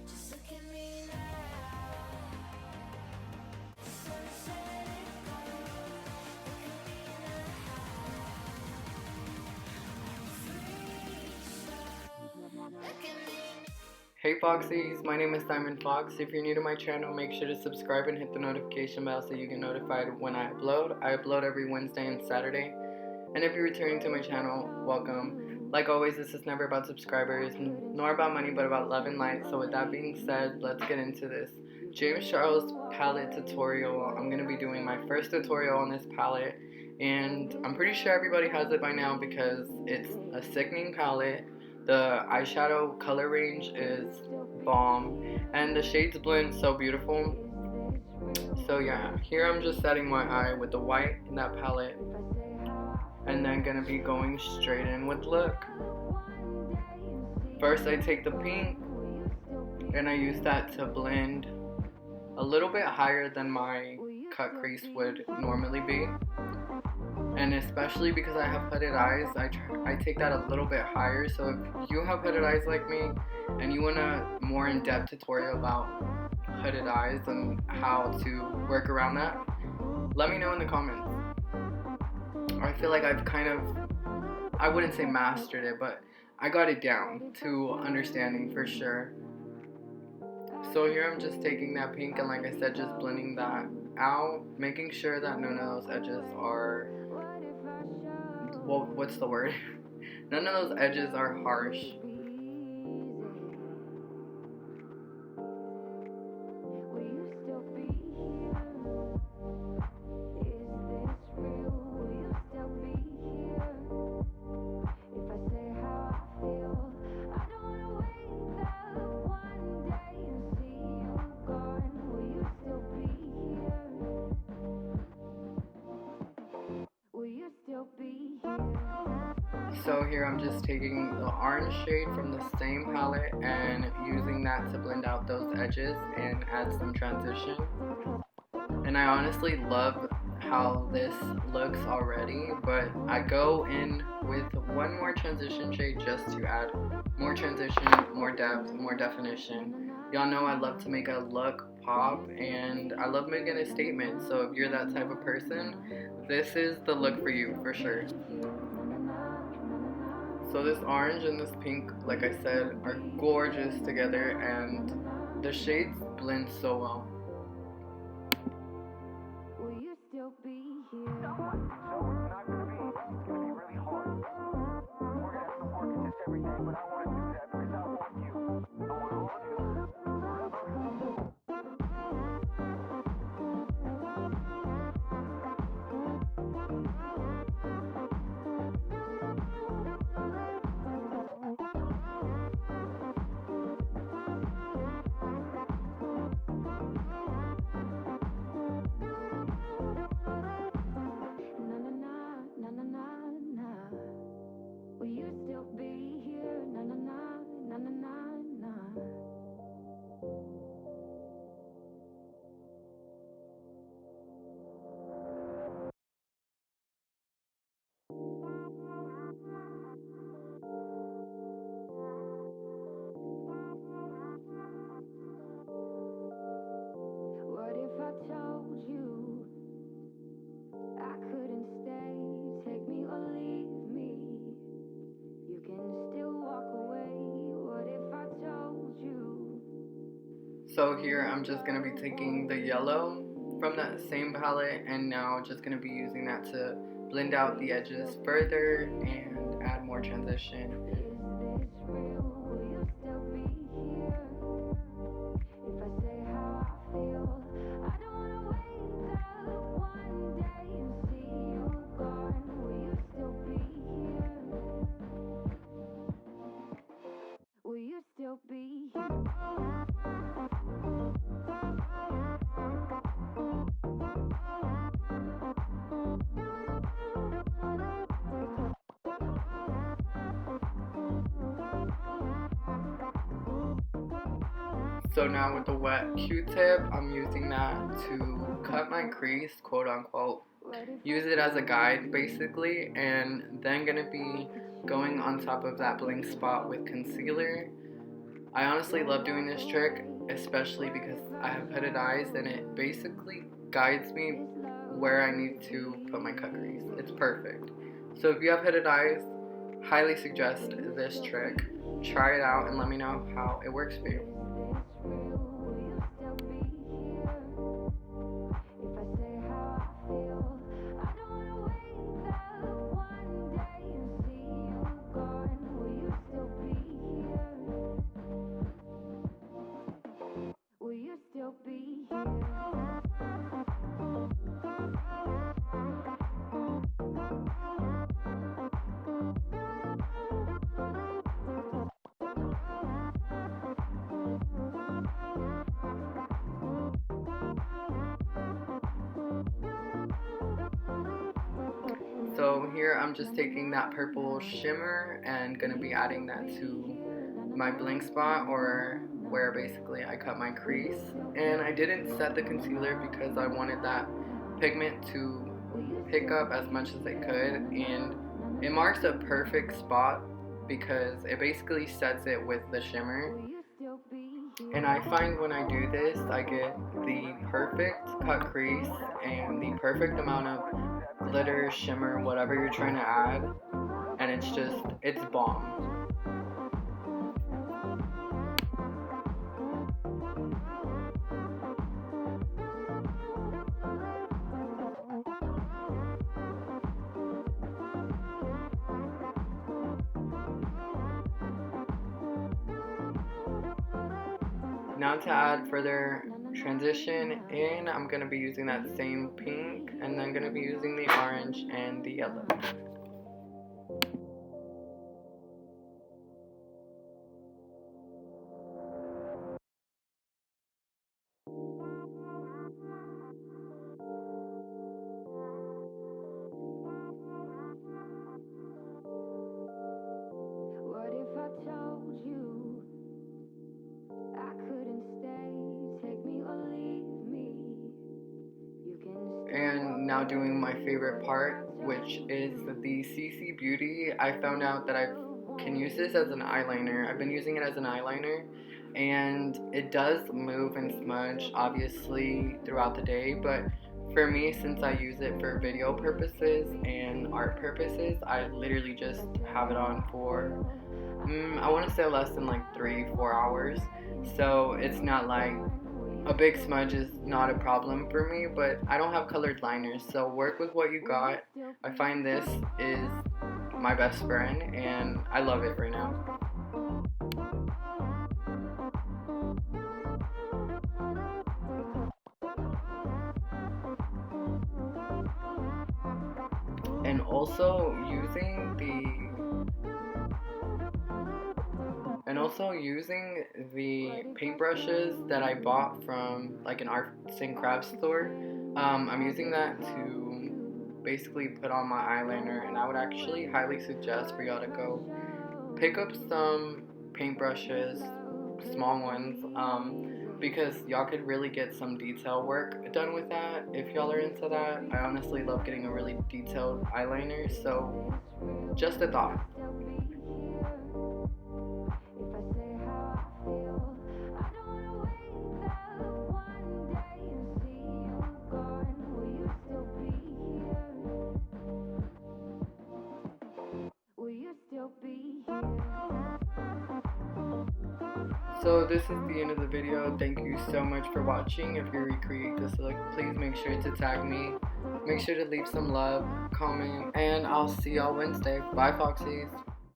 Just look at me now. Sunset is gone. Look at me now. Free, so look at me. Hey Foxies, my name is Simon Fox. If you're new to my channel, make sure to subscribe and hit the notification bell so you get notified when I upload. I upload every Wednesday and Saturday. And if you're returning to my channel, welcome. Like always, this is never about subscribers, nor about money, but about love and light. So with that being said, let's get into this. James Charles palette tutorial. I'm going to be doing my first tutorial on this palette. And I'm pretty sure everybody has it by now because it's a sickening palette. The eyeshadow color range is bomb, and the shades blend so beautiful. So yeah, here I'm just setting my eye with the white in that palette, and then gonna be going straight in with look. First I take the pink, and I use that to blend a little bit higher than my cut crease would normally be. And especially because I have hooded eyes, I take that a little bit higher. So if you have hooded eyes like me and you want a more in-depth tutorial about hooded eyes and how to work around that, let me know in the comments. I feel like I've kind of, I wouldn't say mastered it, but I got it down to understanding for sure. So here I'm just taking that pink and, like I said, just blending that out, making sure that none of those edges are, well, what's the word? None of those edges are harsh. So here I'm just taking the orange shade from the same palette and using that to blend out those edges and add some transition. And I honestly love how this looks already, but I go in with one more transition shade just to add more transition, more depth, more definition. Y'all know I love to make a look pop, and I love making a statement, so if you're that type of person, this is the look for you, for sure. So this orange and this pink, like I said, are gorgeous together, and the shades blend so well. Will you still be here? So it's gonna be really hard. We're gonna have to work at this every day, but I wanna do that because I want you. I want all of you forever. What if I told you I couldn't stay? Take me or leave me. You can still walk away. What if I told you? So here I'm just going to be taking the yellow from that same palette, and now just going to be using that to blend out the edges further and add more transition. Is this real? Will you still be here? If I say how I feel, I don't wanna wake up one day and see you gone. Will you still be here? Will you still be here? So now with the wet Q-tip, I'm using that to cut my crease, quote unquote. Use it as a guide basically, and then gonna be going on top of that blank spot with concealer I honestly love doing this trick, especially because I have hooded eyes and it basically guides me where I need to put my cut crease. It's perfect. So if you have hooded eyes, highly suggest this trick. Try it out and let me know how it works for you. Will you still be here? So here I'm just taking that purple shimmer and gonna be adding that to my blank spot, or where basically I cut my crease. And I didn't set the concealer because I wanted that pigment to pick up as much as it could, and it marks a perfect spot because it basically sets it with the shimmer. And I find when I do this, I get the perfect cut crease and the perfect amount of glitter, shimmer, whatever you're trying to add, and it's bomb. Now to add further transition in, I'm going to be using that same pink, and then going to be using the orange and the yellow. What if I told you I couldn't stay? Take me or leave me. You can stay. And now doing my favorite part, which is the CC Beauty. I found out that I can use this as an eyeliner. I've been using it as an eyeliner, and it does move and smudge obviously throughout the day, but for me, since I use it for video purposes and art purposes, I literally just have it on for I want to say less than like 3-4 hours. So it's not like a big smudge is not a problem for me, but I don't have colored liners, so work with what you got. I find this is my best friend and I love it right now. And also using the paintbrushes that I bought from like an arts and crafts store. I'm using that to basically put on my eyeliner, and I would actually highly suggest for y'all to go pick up some paintbrushes, small ones, because y'all could really get some detail work done with that if y'all are into that. I honestly love getting a really detailed eyeliner, so just a thought. So this is the end of the video. Thank you so much for watching. If you recreate this look, please make sure to tag me. Make sure to leave some love, comment, and I'll see y'all Wednesday. Bye, Foxies.